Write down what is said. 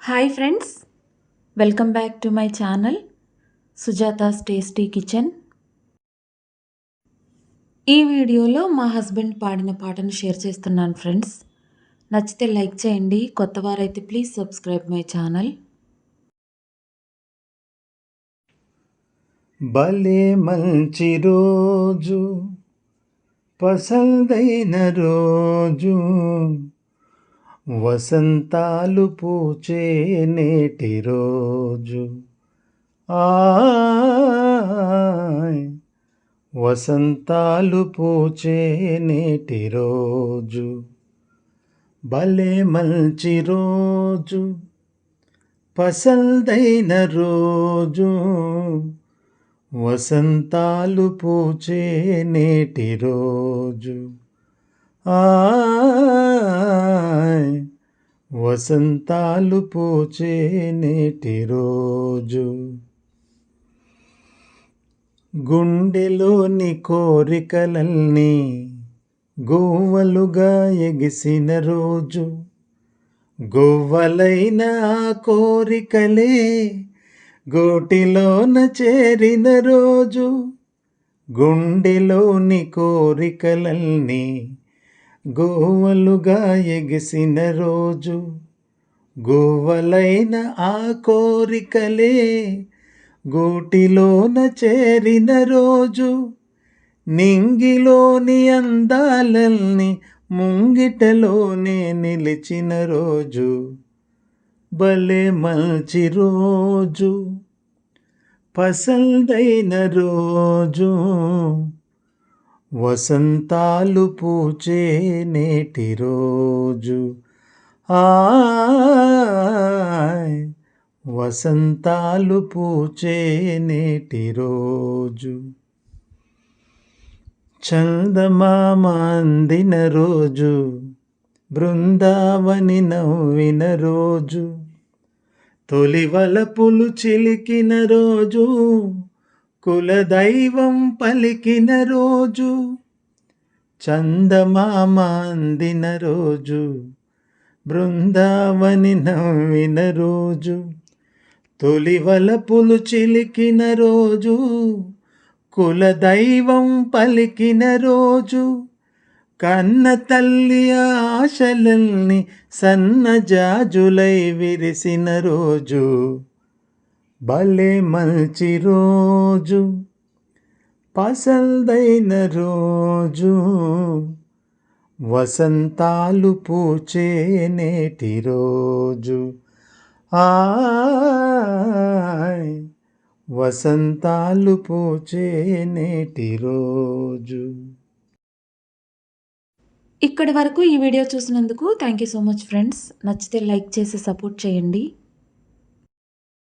Hi friends, welcome back to my channel Sujata's tasty kitchen. ఈ వీడియోలో మా హస్బెండ్ పాడిన పాటను షేర్ చేస్తున్నాను ఫ్రెండ్స్. నచ్చితే లైక్ చేయండి, కొత్త వారైతే ప్లీజ్ సబ్స్క్రైబ్ మై ఛానల్. భలే మంచి రోజు, పసందైన రోజు, వసంతాలు పూచే నేటి రోజు. వసంతాలు పూచే నేటి రోజు. భలే మంచి రోజు, పసందైన రోజు, వసంతాలు పూచే నేటి రోజు. వసంతాలు పూచే నేటి రోజు. గుండెలోని కోరికలన్నీ గోవలుగా ఎగిసిన రోజు. గోవలైన ఆ కోరికలే గోటిలోన చేరిన రోజు. గుండెలోని కోరికలన్నీ గోవలుగా ఎగిసిన రోజు. గోవలైన ఆ కోరికలే గోటిలోన చేరిన రోజు. నింగిలోని అందాలన్నీ ముంగిటలోనే నిలిచిన రోజు. భలే మంచి రోజు, పసందైన రోజు, వసంతాలు పూచే నేటి రోజు. వసంతాలు పూచే నేటి రోజు. చందమామ అందిన రోజు, బృందావని నవ్విన రోజు. తొలివలపులు చిలికిన రోజు, కులదైవం పలికిన రోజు. చందమామ అందిన రోజు, బృందావని నవ్విన రోజు. తొలివలపులు చిలికిన రోజు, కులదైవం పలికిన రోజు. కన్న తల్లి ఆశలల్ని సన్నజాజులై విరిసిన రోజు. భలే మంచి రోజు, పసందైన రోజు, వసంతాలు పూచే నేటి రోజు. వసంతాలు పూచే నేటి రోజు. ఇక్కడి వరకు ఈ వీడియో చూసినందుకు thank you so much friends. నచ్చితే లైక్ చేసి సపోర్ట్ చేయండి.